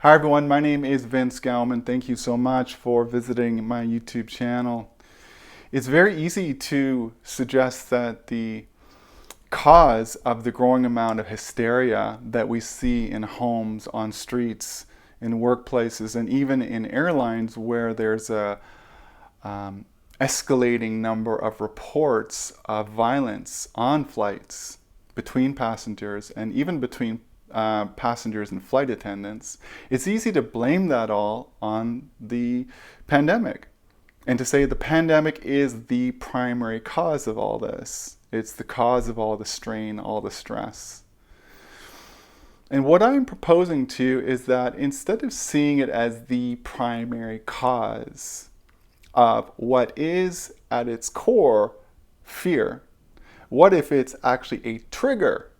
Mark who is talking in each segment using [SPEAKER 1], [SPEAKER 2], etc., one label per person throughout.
[SPEAKER 1] Hi everyone, my name is Vince Gauman. Thank you so much for visiting my YouTube channel. It's very easy to suggest that the cause of the growing amount of hysteria that we see in homes, on streets, in workplaces, and even in airlines where there's a escalating number of reports of violence on flights between passengers and even between passengers and flight attendants. It's easy to blame that all on the pandemic and to say the pandemic is the primary cause of all this. It's the cause of all the strain, all the stress. And what I'm proposing to you is that instead of seeing it as the primary cause of what is at its core fear, what if it's actually a trigger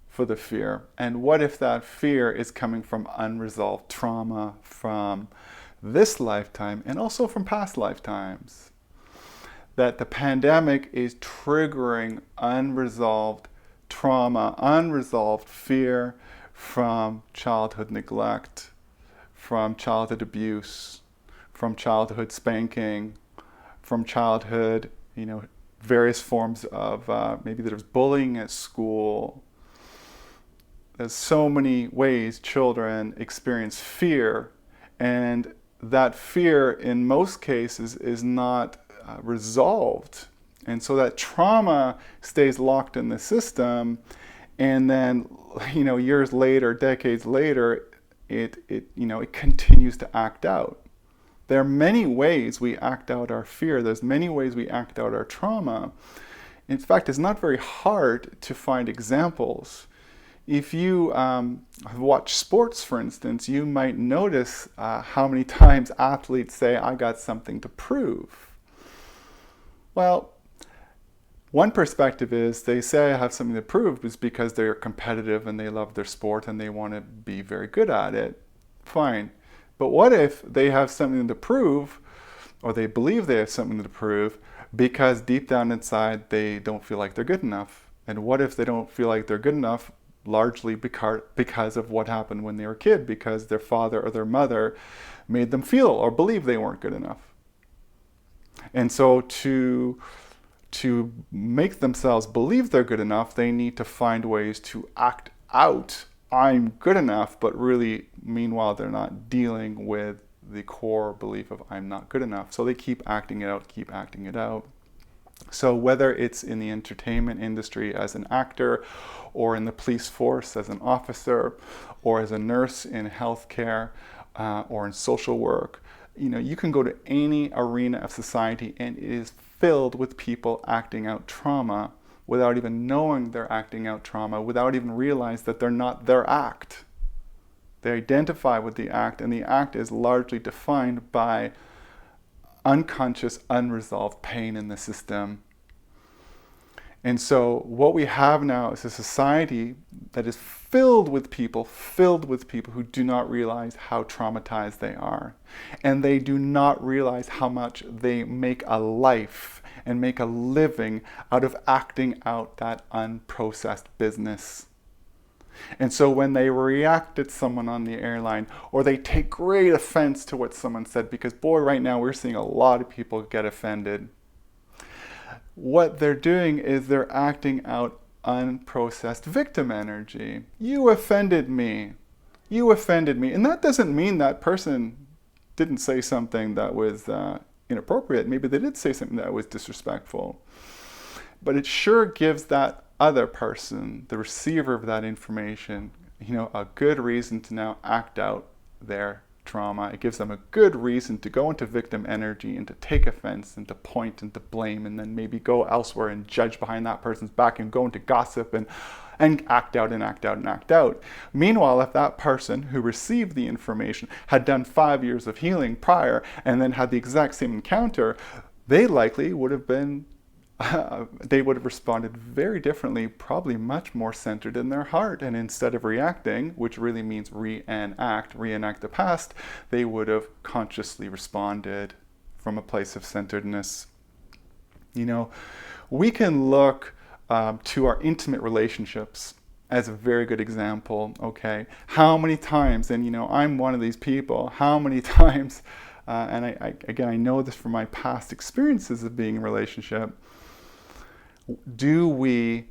[SPEAKER 1] for the fear? And what if that fear is coming from unresolved trauma from this lifetime and also from past lifetimes? That the pandemic is triggering unresolved trauma, unresolved fear from childhood neglect, from childhood abuse, from childhood spanking, from childhood, various forms of maybe there's bullying at school. There's so many ways children experience fear, and that fear in most cases is not resolved. And so that trauma stays locked in the system, and then years later, decades later, it continues to act out. There are many ways we act out our fear. There's many ways we act out our trauma. In fact, it's not very hard to find examples. If you have watched sports, for instance, you might notice how many times athletes say, I got something to prove. Well, one perspective is they say I have something to prove is because they're competitive and they love their sport and they want to be very good at it. Fine. But what if they have something to prove, or they believe they have something to prove, because deep down inside they don't feel like they're good enough? And what if they don't feel like they're good enough largely because of what happened when they were a kid, because their father or their mother made them feel or believe they weren't good enough? And so to make themselves believe they're good enough, they need to find ways to act out, I'm good enough, but really, meanwhile, they're not dealing with the core belief of I'm not good enough. So they keep acting it out, keep acting it out. So whether it's in the entertainment industry as an actor, or in the police force as an officer, or as a nurse in healthcare, or in social work, you can go to any arena of society and it is filled with people acting out trauma without even knowing they're acting out trauma, without even realize that they're not their act. They identify with the act, and the act is largely defined by unconscious, unresolved pain in the system. And so what we have now is a society that is filled with people who do not realize how traumatized they are. And they do not realize how much they make a life and make a living out of acting out that unprocessed business. And so when they react at someone on the airline, or they take great offense to what someone said, because boy, right now we're seeing a lot of people get offended, what they're doing is they're acting out unprocessed victim energy. You offended me. You offended me. And that doesn't mean that person didn't say something that was inappropriate. Maybe they did say something that was disrespectful. But it sure gives that other person, the receiver of that information, a good reason to now act out their trauma. It gives them a good reason to go into victim energy and to take offense and to point and to blame, and then maybe go elsewhere and judge behind that person's back and go into gossip and act out and act out and act out. Meanwhile, if that person who received the information had done 5 years of healing prior and then had the exact same encounter, they likely would have been they would have responded very differently, probably much more centered in their heart. And instead of reacting, which really means reenact the past, they would have consciously responded from a place of centeredness. We can look to our intimate relationships as a very good example. Okay, how many times, and I'm one of these people, how many times, and again, I know this from my past experiences of being in a relationship, do we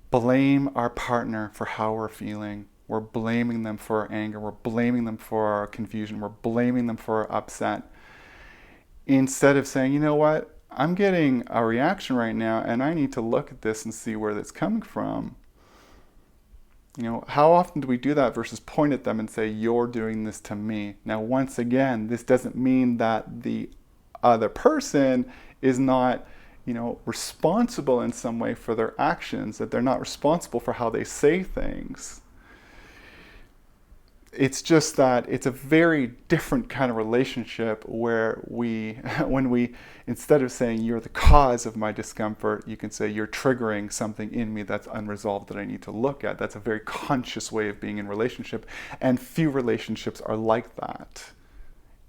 [SPEAKER 1] blame our partner for how we're feeling? We're blaming them for our anger, we're blaming them for our confusion, we're blaming them for our upset, instead of saying, you know what, I'm getting a reaction right now and I need to look at this and see where that's coming from. How often do we do that versus point at them and say, you're doing this to me? Now, once again, this doesn't mean that the other person is not, responsible in some way for their actions, that they're not responsible for how they say things. It's just that it's a very different kind of relationship where when we, instead of saying you're the cause of my discomfort, you can say you're triggering something in me that's unresolved that I need to look at. That's a very conscious way of being in relationship, and few relationships are like that.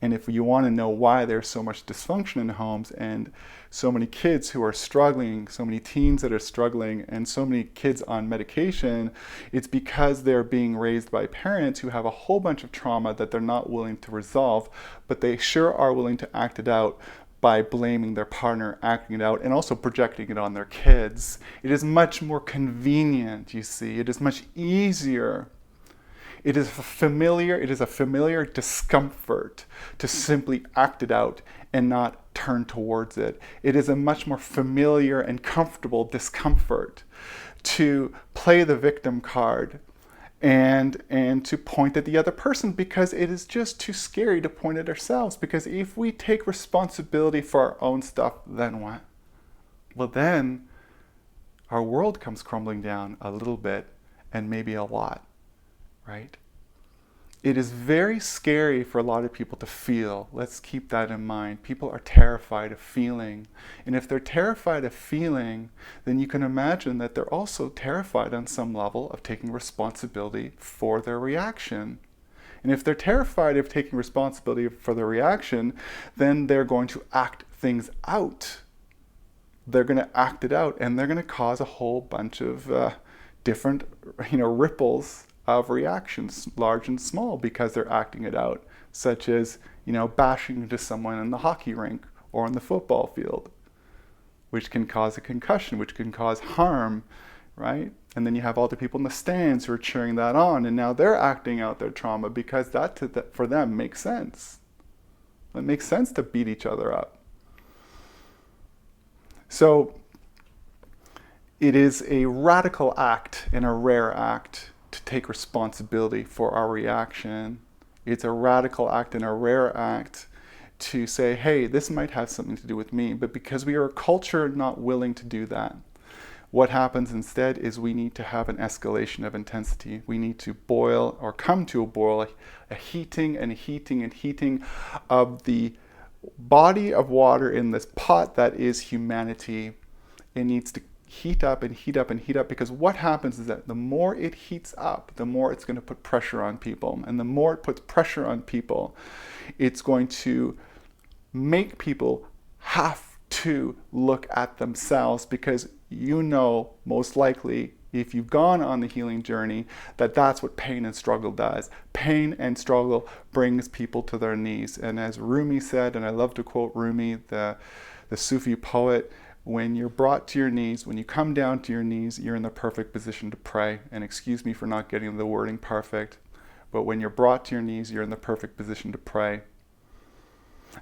[SPEAKER 1] And if you want to know why there's so much dysfunction in homes and so many kids who are struggling, so many teens that are struggling, and so many kids on medication, it's because they're being raised by parents who have a whole bunch of trauma that they're not willing to resolve, but they sure are willing to act it out by blaming their partner, acting it out, and also projecting it on their kids. It is much more convenient, you see. It is much easier. It is a familiar discomfort to simply act it out and not turn towards it. It is a much more familiar and comfortable discomfort to play the victim card and to point at the other person, because it is just too scary to point at ourselves. Because if we take responsibility for our own stuff, then what? Well, then our world comes crumbling down a little bit, and maybe a lot. Right? It is very scary for a lot of people to feel. Let's keep that in mind. People are terrified of feeling. And if they're terrified of feeling, then you can imagine that they're also terrified on some level of taking responsibility for their reaction. And if they're terrified of taking responsibility for their reaction, then they're going to act things out. They're going to act it out, and they're going to cause a whole bunch of different, ripples of reactions, large and small, because they're acting it out, such as, bashing into someone in the hockey rink or on the football field, which can cause a concussion, which can cause harm, right? And then you have all the people in the stands who are cheering that on, and now they're acting out their trauma because that for them makes sense. It makes sense to beat each other up. So it is a radical act and a rare act to take responsibility for our reaction. It's a radical act and a rare act to say, hey, this might have something to do with me. But because we are a culture not willing to do that, what happens instead is we need to have an escalation of intensity. We need to boil, or come to a boil, a heating and heating and heating of the body of water in this pot that is humanity. It needs to heat up and heat up and heat up, because what happens is that the more it heats up, the more it's going to put pressure on people. And the more it puts pressure on people, it's going to make people have to look at themselves, because most likely, if you've gone on the healing journey, that's what pain and struggle does. Pain and struggle brings people to their knees. And as Rumi said, and I love to quote Rumi, the Sufi poet, when you're brought to your knees, when you come down to your knees, you're in the perfect position to pray. And excuse me for not getting the wording perfect, but when you're brought to your knees, you're in the perfect position to pray.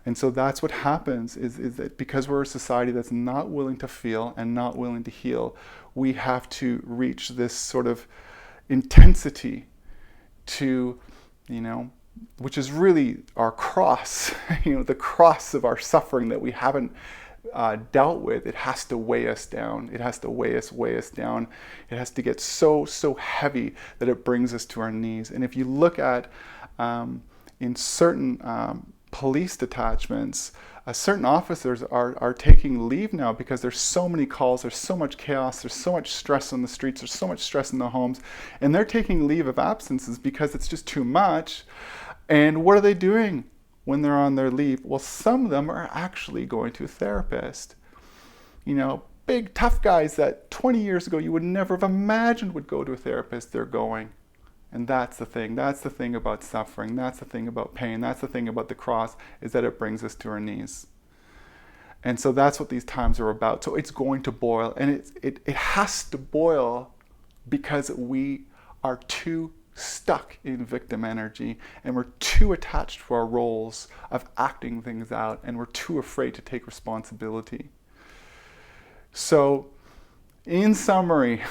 [SPEAKER 1] And so that's what happens, is that because we're a society that's not willing to feel and not willing to heal, we have to reach this sort of intensity to, which is really our cross, the cross of our suffering that we haven't dealt with. It has to weigh us down. It has to weigh us down. It has to get so heavy that it brings us to our knees. And if you look at in certain police detachments, certain officers are taking leave now because there's so many calls, there's so much chaos, there's so much stress on the streets, there's so much stress in the homes, and they're taking leave of absences because it's just too much. And what are they doing when they're on their leave? Well, some of them are actually going to a therapist. big tough guys that 20 years ago you would never have imagined would go to a therapist, they're going. And that's the thing. That's the thing about suffering. That's the thing about pain. That's the thing about the cross, is that it brings us to our knees. And so that's what these times are about. So it's going to boil, and it has to boil because we are too stuck in victim energy, and we're too attached to our roles of acting things out, and we're too afraid to take responsibility. So, in summary,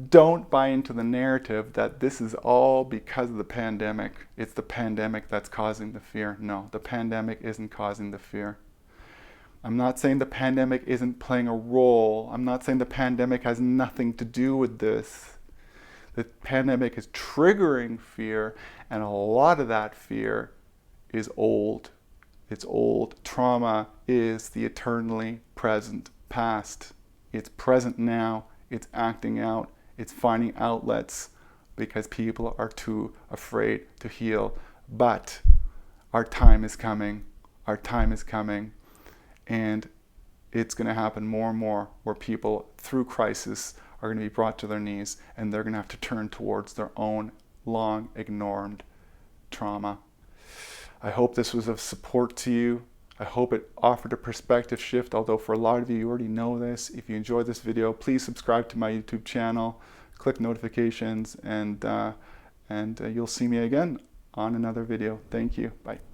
[SPEAKER 1] don't buy into the narrative that this is all because of the pandemic. It's the pandemic that's causing the fear. No, the pandemic isn't causing the fear. I'm not saying the pandemic isn't playing a role. I'm not saying the pandemic has nothing to do with this. The pandemic is triggering fear, and a lot of that fear is old. It's old. Trauma is the eternally present past. It's present now. It's acting out. It's finding outlets because people are too afraid to heal. But our time is coming. Our time is coming. And it's going to happen more and more where people, through crisis, are going to be brought to their knees, and they're going to have to turn towards their own long ignored trauma. I hope this was of support to you. I hope it offered a perspective shift, although for a lot of you, you already know this. If you enjoyed this video, please subscribe to my YouTube channel, click notifications, and you'll see me again on another video. Thank you. Bye.